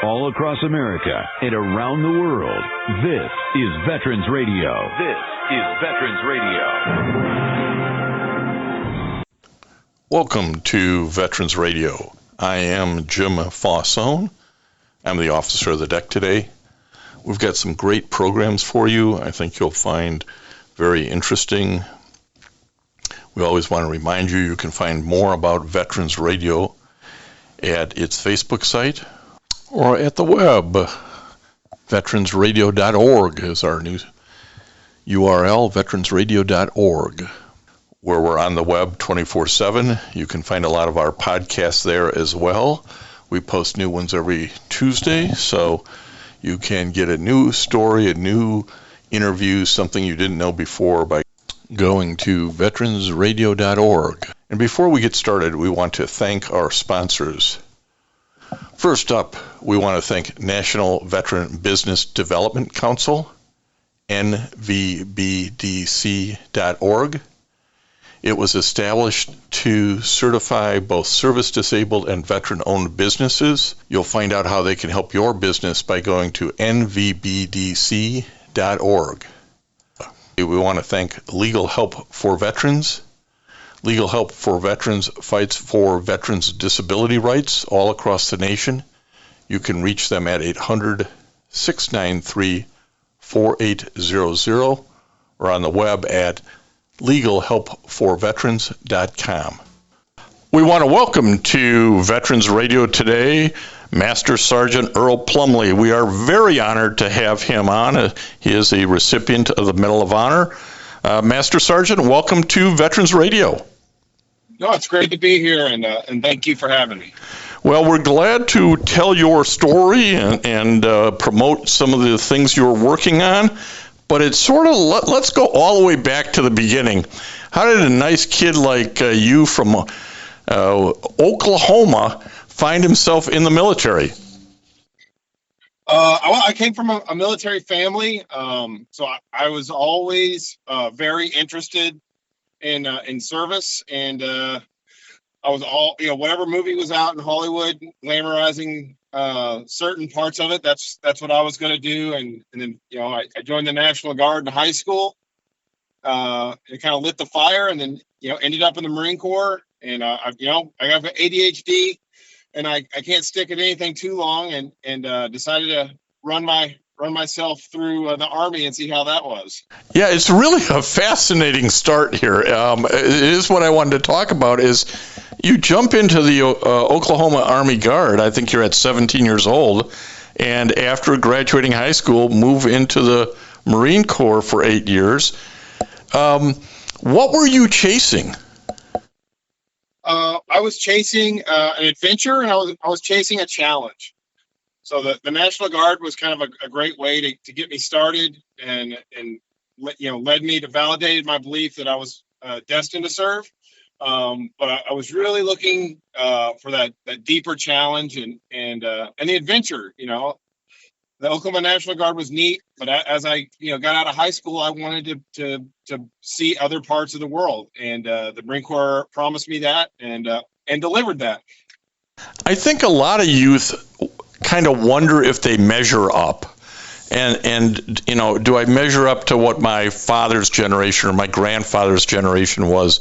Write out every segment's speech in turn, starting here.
all across America and around the world. This is Veterans Radio. This is Veterans Radio. Welcome to Veterans Radio. I am Jim Fausone. I'm the officer of the deck today. We've got some great programs for you. I think you'll find very interesting. We always want to remind you can find more about Veterans Radio at its Facebook site or at the web. Veteransradio.org is our new URL, veteransradio.org, where we're on the web 24/7. You can find a lot of our podcasts there as well. We post new ones every Tuesday, so you can get a new story, a new interview, something you didn't know before by going to veteransradio.org. And before we get started, we want to thank our sponsors. First up, we want to thank National Veteran Business Development Council, nvbdc.org. It was established to certify both service-disabled and veteran-owned businesses. You'll find out how they can help your business by going to nvbdc.org. We want to thank Legal Help for Veterans. Legal Help for Veterans fights for veterans' disability rights all across the nation. You can reach them at 800-693-4800 or on the web at legalhelpforveterans.com. We want to welcome to Veterans Radio today Master Sergeant Earl Plumlee. We are very honored to have him on. He is a recipient of the Medal of Honor. Master Sergeant, welcome to Veterans Radio. No, it's great to be here, and thank you for having me. Well, we're glad to tell your story and promote some of the things you're working on. But it's sort of, let's go all the way back to the beginning. How did a nice kid like you from Oklahoma find himself in the military? I came from a military family, so I was always very interested in service, and I was whatever movie was out in Hollywood glamorizing certain parts of it, that's what I was going to do. And then, I joined the National Guard in high school. It kind of lit the fire, and then, ended up in the Marine Corps. And, I got ADHD, and I can't stick at anything too long, and decided to run myself through the Army and see how that was. Yeah, it's really a fascinating start here. It is what I wanted to talk about is you jump into the Oklahoma Army Guard. I think you're at 17 years old, and after graduating high school, move into the Marine Corps for 8 years. What were you chasing? I was chasing an adventure, and I was chasing a challenge. So the National Guard was kind of a great way to get me started, and led me to validate my belief that I was destined to serve. But I was really looking for that deeper challenge and the adventure. The Oklahoma National Guard was neat, but as I got out of high school, I wanted to see other parts of the world, and the Marine Corps promised me that and delivered that. I think a lot of youth kind of wonder if they measure up. And do I measure up to what my father's generation or my grandfather's generation was?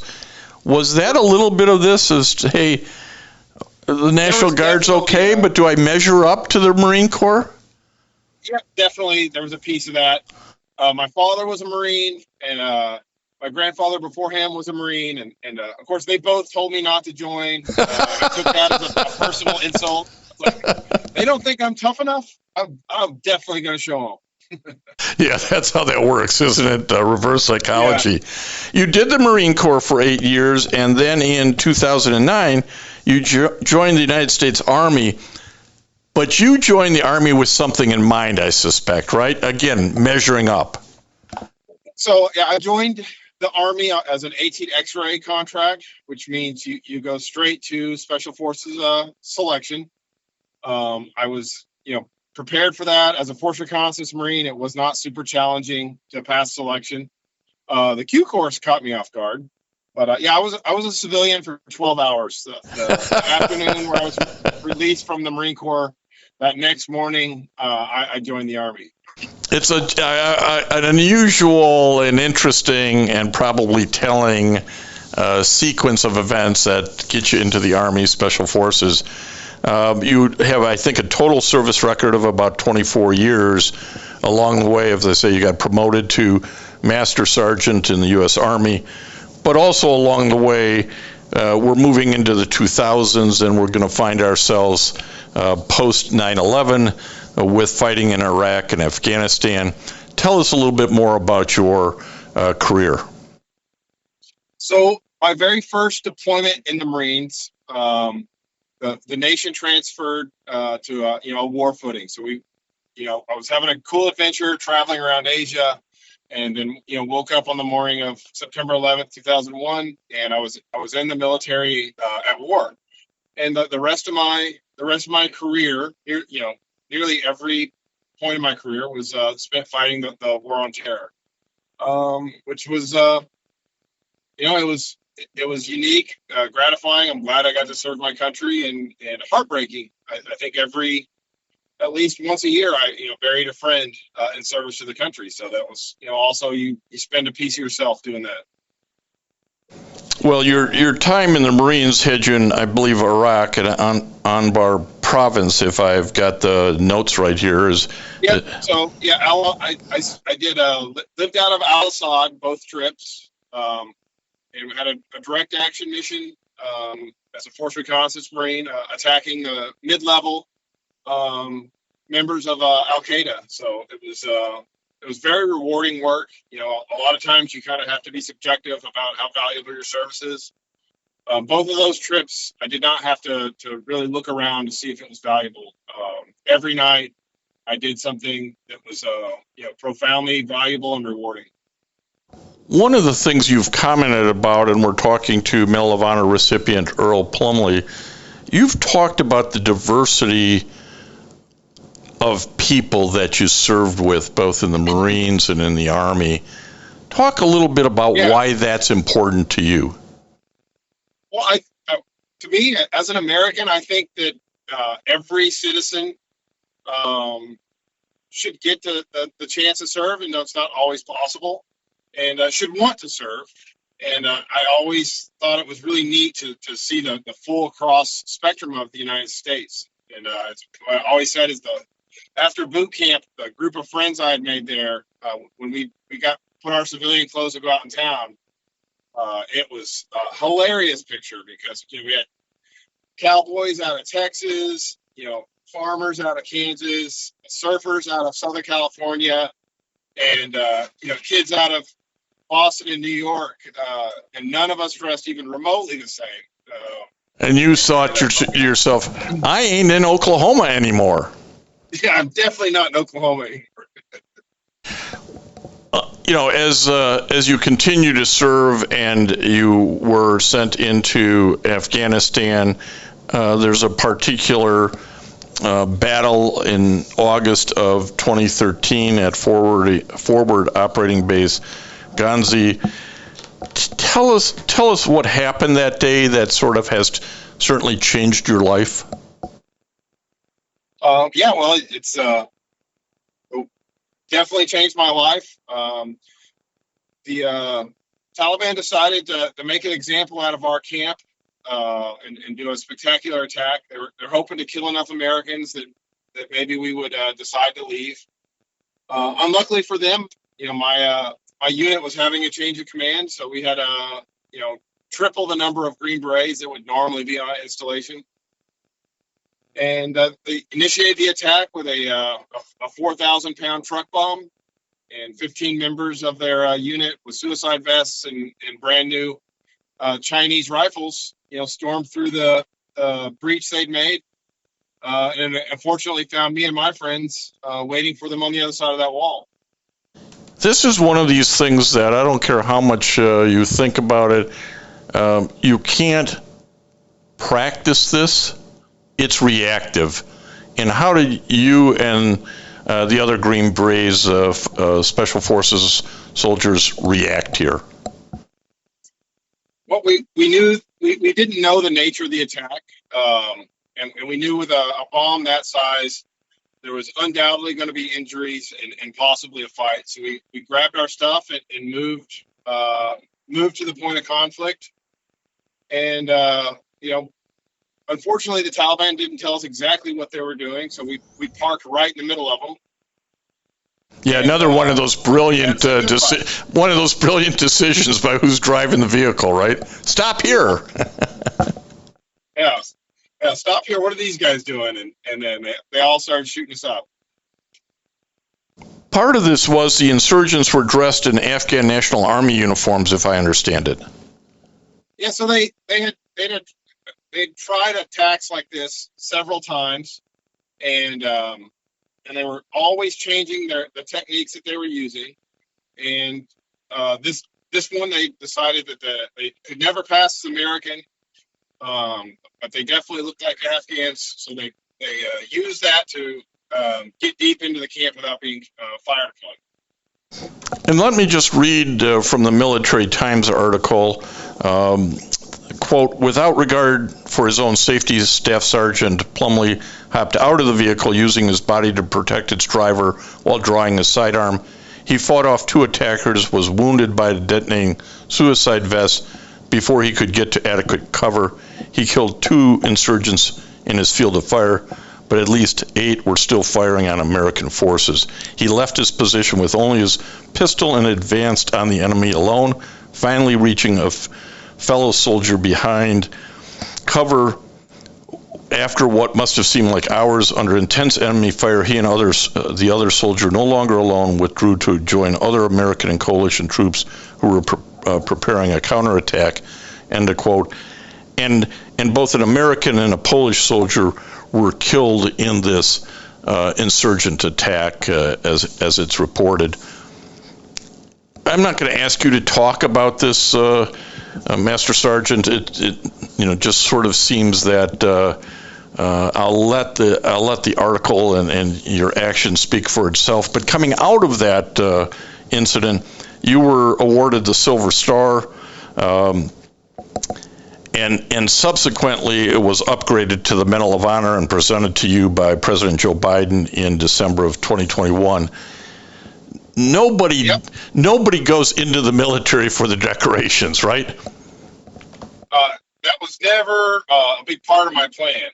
Was that a little bit of this as, hey, the National Guard's okay, but do I measure up to the Marine Corps? Yeah, definitely. There was a piece of that. My father was a Marine, and my grandfather before him was a Marine, and of course they both told me not to join. I took that as a personal insult. Like, they don't think I'm tough enough? I'm definitely going to show them. Yeah, that's how that works, isn't it? Reverse psychology. Yeah. You did the Marine Corps for 8 years, and then in 2009, you joined the United States Army. But you joined the Army with something in mind, I suspect, right? Again, measuring up. So, yeah, I joined the Army as an 18 X-ray contract, which means you go straight to Special Forces selection. I was, prepared for that as a Force Reconnaissance Marine. It was not super challenging to pass selection. The Q course caught me off guard, but I was a civilian for 12 hours. The afternoon where I was released from the Marine Corps, that next morning, I joined the Army. It's an unusual and interesting and probably telling sequence of events that get you into the Army Special Forces. You have, I think, a total service record of about 24 years. Along the way, as I say, you got promoted to Master Sergeant in the U.S. Army, but also along the way, we're moving into the 2000s, and we're going to find ourselves post 9/11 with fighting in Iraq and Afghanistan. Tell us a little bit more about your career. So my very first deployment in the Marines, the nation transferred to a war footing. So I was having a cool adventure traveling around Asia, and then woke up on the morning of September 11th, 2001, and I was in the military at war. And the rest of my career, nearly every point of my career was spent fighting the war on terror, which was it was unique, gratifying. I'm glad I got to serve my country, and heartbreaking. I think at least once a year, I buried a friend in service to the country. So that was also you spend a piece of yourself doing that. Well, your time in the Marines had you in, I believe, Iraq and Anbar province, if I've got the notes right here. I did lived out of Al-Assad both trips, and had a direct action mission as a force reconnaissance Marine, attacking the mid-level members of Al Qaeda. So it was very rewarding work. A lot of times you kind of have to be subjective about how valuable your service is. Both of those trips, I did not have to really look around to see if it was valuable. Every night, I did something that was profoundly valuable and rewarding. One of the things you've commented about, and we're talking to Medal of Honor recipient Earl Plumlee, you've talked about the diversity of people that you served with, both in the Marines and in the Army. Talk a little bit about why that's important to you. Well, to me, as an American, I think that every citizen should get the chance to serve, and it's not always possible, and should want to serve. And I always thought it was really neat to see the full cross spectrum of the United States. And what I always said is after boot camp, the group of friends I had made there, when we put our civilian clothes to go out in town, it was a hilarious picture because we had cowboys out of Texas, farmers out of Kansas, surfers out of Southern California, and kids out of Boston and New York, and none of us dressed even remotely the same. And you thought yourself, I ain't in Oklahoma anymore. Yeah, I'm definitely not in Oklahoma anymore. As you continue to serve and you were sent into Afghanistan, there's a particular battle in August of 2013 at Forward Operating Base Ghazni. Tell us what happened that day that sort of has certainly changed your life. It's definitely changed my life. The Taliban decided to make an example out of our camp and do a spectacular attack. They're hoping to kill enough Americans that maybe we would decide to leave. Unluckily for them, my unit was having a change of command, so we had triple the number of Green Berets that would normally be on installation. And they initiated the attack with a 4,000-pound truck bomb, and 15 members of their unit with suicide vests and brand new Chinese rifles, stormed through the breach they'd made, and unfortunately found me and my friends waiting for them on the other side of that wall. This is one of these things that I don't care how much you think about it, you can't practice this. It's reactive. And how did you and the other Green Berets Special Forces soldiers react here? Well, we knew we didn't know the nature of the attack, and we knew with a bomb that size, there was undoubtedly going to be injuries and possibly a fight. So we grabbed our stuff and moved to the point of conflict. And, unfortunately, the Taliban didn't tell us exactly what they were doing. So we parked right in the middle of them. Yeah, and, another one of those brilliant decisions by who's driving the vehicle, right? Stop here. Yeah, stop here. What are these guys doing? And then they all started shooting us up. Part of this was the insurgents were dressed in Afghan National Army uniforms, if I understand it. Yeah, so they'd tried attacks like this several times, and they were always changing the techniques that they were using. And this one, they decided that they could never pass as American, but they definitely looked like Afghans. So they used that to get deep into the camp without being fired upon. And let me just read from the Military Times article. Quote, without regard for his own safety, Staff Sergeant Plumlee hopped out of the vehicle using his body to protect its driver while drawing a sidearm. He fought off 2 attackers, was wounded by a detonating suicide vest before he could get to adequate cover. He killed 2 insurgents in his field of fire, but at least 8 were still firing on American forces. He left his position with only his pistol and advanced on the enemy alone, finally reaching a fellow soldier behind cover. After what must have seemed like hours under intense enemy fire, he and the other soldier, no longer alone, withdrew to join other American and coalition troops who were preparing a counterattack. End of quote. And both an American and a Polish soldier were killed in this insurgent attack, as it's reported. I'm not going to ask you to talk about this, Master Sergeant. It just sort of seems that I'll let the article and your action speak for itself. But coming out of that incident, you were awarded the Silver Star, and subsequently it was upgraded to the Medal of Honor and presented to you by President Joe Biden in December of 2021. Nobody goes into the military for the decorations, right? That was never a big part of my plan.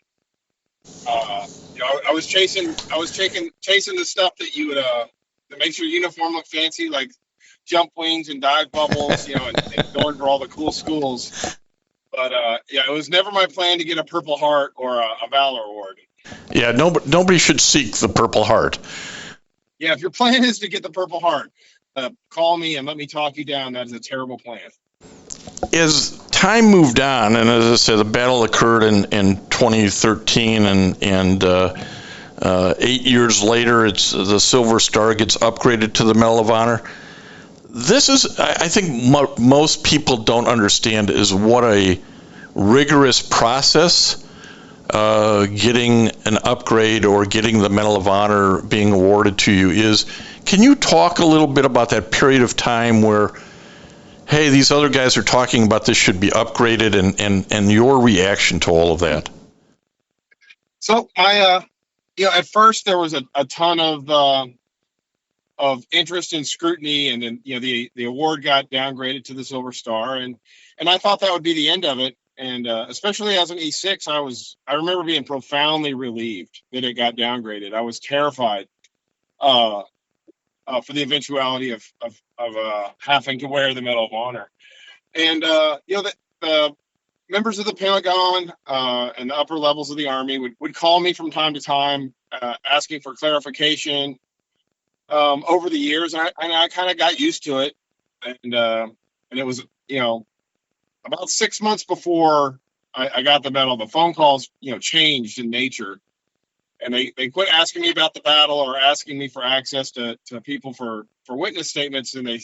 I was chasing the stuff that you would that makes your uniform look fancy, like jump wings and dive bubbles, and going for all the cool schools. But it was never my plan to get a Purple Heart or a Valor Award. Yeah, nobody should seek the Purple Heart. Yeah, if your plan is to get the Purple Heart, call me and let me talk you down. That is a terrible plan. As time moved on, and as I said, the battle occurred in 2013, and 8 years later, the Silver Star gets upgraded to the Medal of Honor. This is, I think, most people don't understand is what a rigorous process getting an upgrade or getting the Medal of Honor being awarded to you is. Can you talk a little bit about that period of time where, hey, these other guys are talking about this should be upgraded, and your reaction to all of that? So at first there was a ton of interest and scrutiny, and then the award got downgraded to the Silver Star, and I thought that would be the end of it. And especially as an E6, I remember being profoundly relieved that it got downgraded. I was terrified for the eventuality of having to wear the Medal of Honor. And the members of the Pentagon and the upper levels of the Army would call me from time to time, asking for clarification. Over the years, I kind of got used to it, and it was about 6 months before I got the medal, the phone calls changed in nature, and they quit asking me about the battle or asking me for access to people for witness statements, and they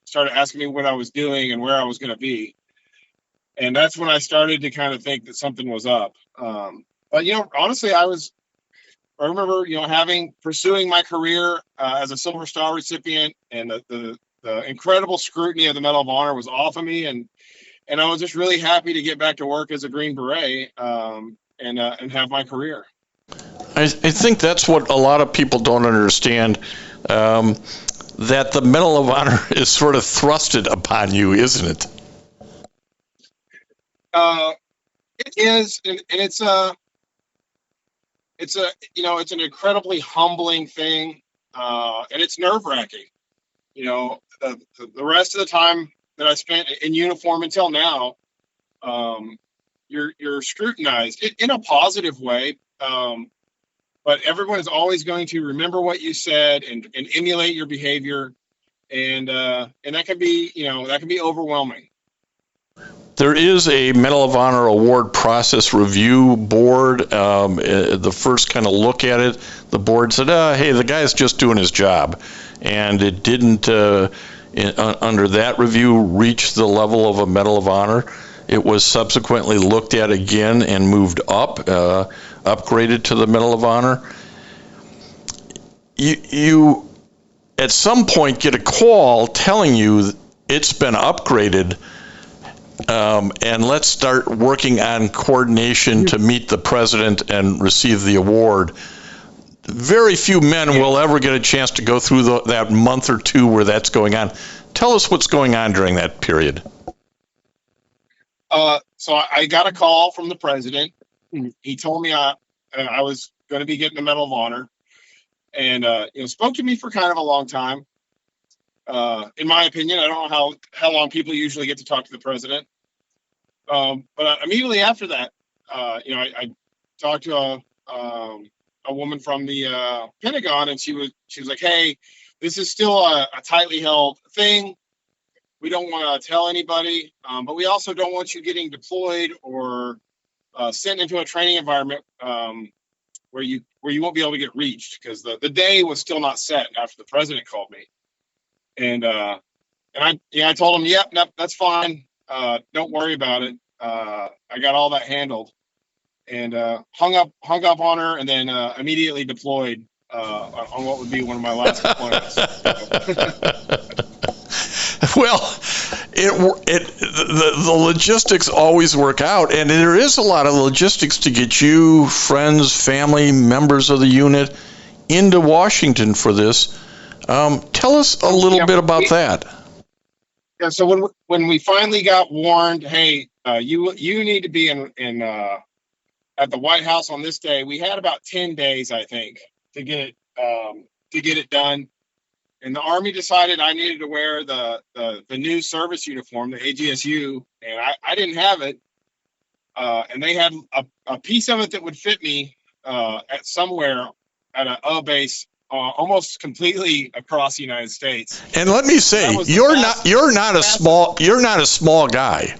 started asking me what I was doing and where I was going to be, and that's when I started to kind of think that something was up. But honestly, I remember, pursuing my career as a Silver Star recipient, and the incredible scrutiny of the Medal of Honor was off of me, and I was just really happy to get back to work as a Green Beret and have my career. I think that's what a lot of people don't understand, that the Medal of Honor is sort of thrusted upon you, isn't it? It is, and it's an incredibly humbling thing, and it's nerve-wracking. The rest of the time that I spent in uniform until now, you're scrutinized in a positive way, but everyone is always going to remember what you said and emulate your behavior, and that can be overwhelming. There is a Medal of Honor award process review board. The first kind of look at it, the board said, hey, the guy's just doing his job. And it didn't, under that review, reach the level of a Medal of Honor. It was subsequently looked at again and moved up, upgraded to the Medal of Honor. You at some point get a call telling you it's been upgraded, and let's start working on coordination to meet the president and receive the award. Very few men will ever get a chance to go through that month or two where that's going on. Tell us what's going on during that period. So I got a call from the president. He told me I was going to be getting the Medal of Honor, and spoke to me for kind of a long time. In my opinion, I don't know how long people usually get to talk to the president. But immediately after that, I talked to a woman from the Pentagon, and she was like, "Hey, this is still a tightly held thing. We don't want to tell anybody, but we also don't want you getting deployed or sent into a training environment where you won't be able to get reached, because the day was still not set after the president called me." And I told him, "Yep, that's fine. Don't worry about it. I got all that handled." And hung up on her, and then immediately deployed on what would be one of my last deployments. Well, the logistics always work out, and there is a lot of logistics to get you, friends, family, members of the unit into Washington for this. Tell us a little bit about that. Yeah, so when we finally got warned, hey, you need to be in at the White House on this day, we had about 10 days, I think, to get it done. And the Army decided I needed to wear the new service uniform, the AGSU, and I didn't have it. And they had a piece of it that would fit me at somewhere at a base almost completely across the United States. And let me say, you're not a small guy.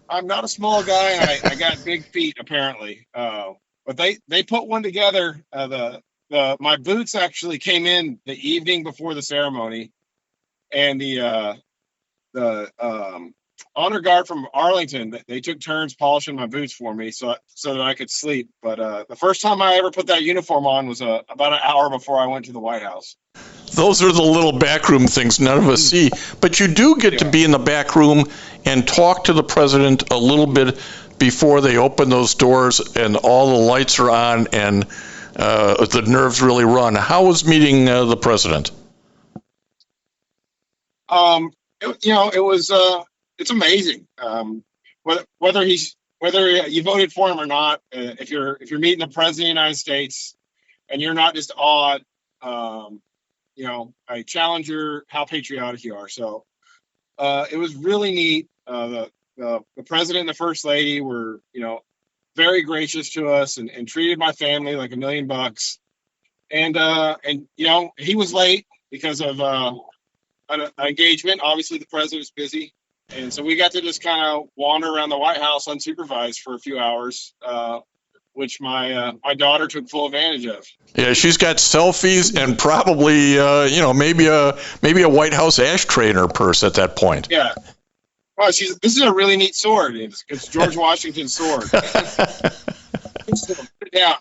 I'm not a small guy, and I got big feet apparently. But they put one together. My boots actually came in the evening before the ceremony, and the honor guard from Arlington, they took turns polishing my boots for me so that I could sleep. But the first time I ever put that uniform on was about an hour before I went to the White House. Those are the little backroom things none of us see. But you do get to be in the back room and talk to the president a little bit before they open those doors and all the lights are on and the nerves really run. How was meeting the president? It's amazing. Whether you voted for him or not, if you're meeting the president of the United States and you're not just awed, I challenge how patriotic you are. So it was really neat. The president and the first lady were, very gracious to us and treated my family like $1 million. And he was late because of an engagement. Obviously, the president's busy. And so we got to just kind of wander around the White House unsupervised for a few hours, which my daughter took full advantage of. Yeah, she's got selfies and probably maybe a White House ashtray in her purse at that point. Yeah. Well, this is a really neat sword. It's George Washington's sword. Put it down.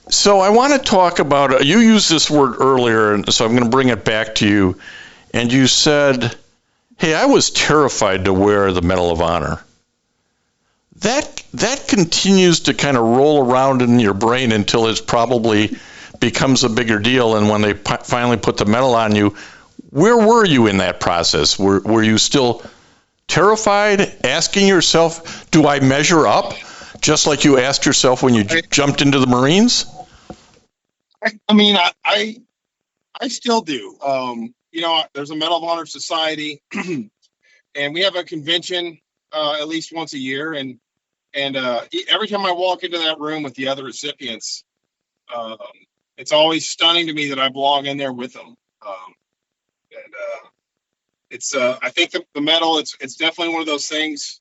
So I want to talk about, you used this word earlier, and so I'm going to bring it back to you. And you said, hey, I was terrified to wear the Medal of Honor. that continues to kind of roll around in your brain until it probably becomes a bigger deal. And when they finally put the medal on you, where were you in that process? Were you still terrified, asking yourself, do I measure up? Just like you asked yourself when you jumped into the Marines? I still do. There's a Medal of Honor Society, and we have a convention at least once a year. And every time I walk into that room with the other recipients, it's always stunning to me that I belong in there with them. I think the medal, it's definitely one of those things.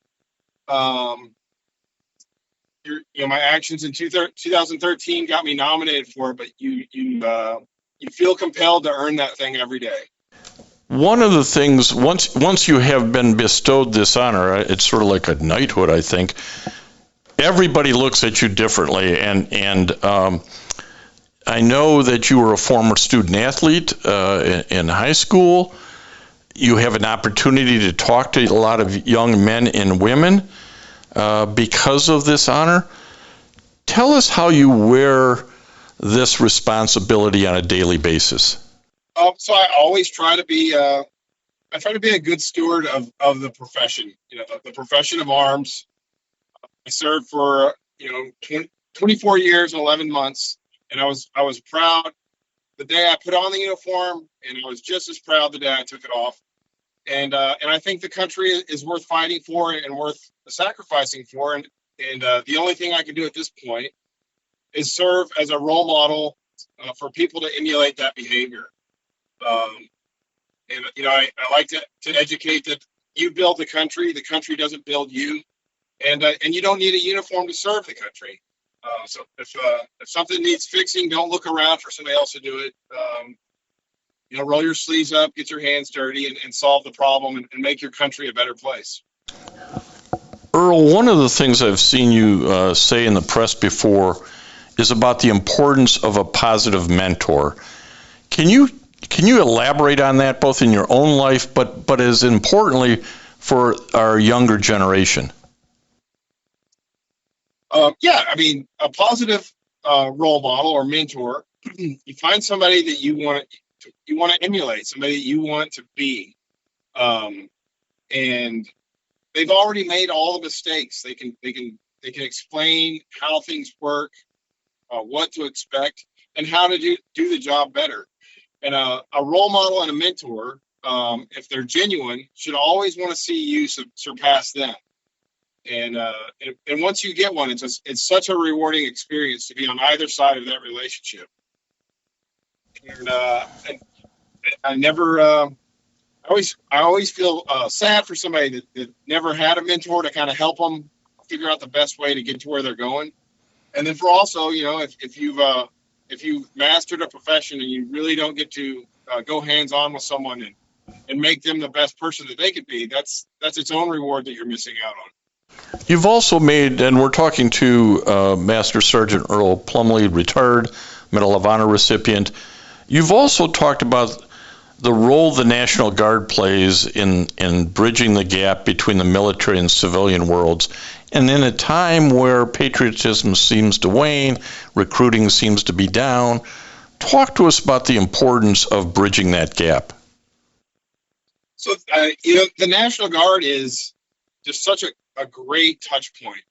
My actions in 2013 got me nominated for it, but you feel compelled to earn that thing every day. One of the things, once you have been bestowed this honor, it's sort of like a knighthood, I think. Everybody looks at you differently, and I know that you were a former student athlete in high school. You have an opportunity to talk to a lot of young men and women because of this honor. Tell us how you wear this responsibility on a daily basis. So I always try to be a good steward of the profession, the profession of arms. I served for 24 years and 11 months, and I was proud the day I put on the uniform, and I was just as proud the day I took it off. And I think the country is worth fighting for and worth sacrificing for. And the only thing I can do at this point is serve as a role model for people to emulate that behavior. I like to educate that you build the country doesn't build you, and you don't need a uniform to serve the country. So if something needs fixing, don't look around for somebody else to do it. Roll your sleeves up, get your hands dirty, and solve the problem and make your country a better place. Earl, one of the things I've seen you say in the press before is about the importance of a positive mentor. Can you elaborate on that, both in your own life, but as importantly for our younger generation? A positive role model or mentor. You find somebody that you want to emulate, somebody that you want to be, and they've already made all the mistakes. They can explain how things work, what to expect, and how to do the job better. And a role model and a mentor, if they're genuine, should always want to see you surpass them. And once you get one, it's such a rewarding experience to be on either side of that relationship. And I always feel sad for somebody that never had a mentor to kind of help them figure out the best way to get to where they're going. And then for also, if you've mastered a profession and you really don't get to go hands-on with someone and make them the best person that they could be, that's its own reward that you're missing out on. You've also made, and we're talking to Master Sergeant Earl Plumlee, retired Medal of Honor recipient. You've also talked about the role the National Guard plays in bridging the gap between the military and civilian worlds. And in a time where patriotism seems to wane, recruiting seems to be down, talk to us about the importance of bridging that gap. So, the National Guard is just such a great touch point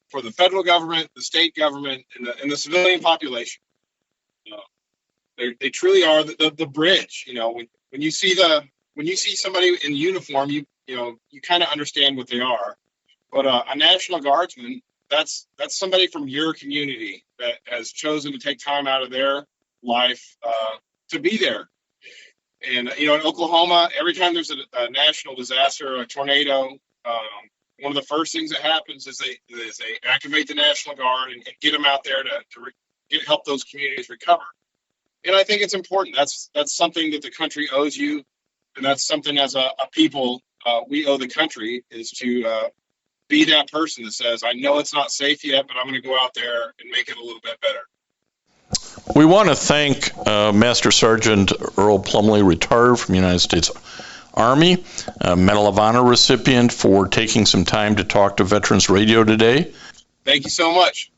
for the federal government, the state government, and the civilian population. They truly are the bridge. When you see somebody in uniform, you kind of understand what they are. But a National Guardsman, that's somebody from your community that has chosen to take time out of their life to be there. And in Oklahoma, every time there's a national disaster, a tornado, one of the first things that happens is they activate the National Guard and get them out there to help those communities recover. And I think it's important. That's something that the country owes you, and that's something as a people we owe the country, is to be that person that says, I know it's not safe yet, but I'm going to go out there and make it a little bit better. We want to thank Master Sergeant Earl Plumlee, retired from the United States Army, a Medal of Honor recipient, for taking some time to talk to Veterans Radio today. Thank you so much.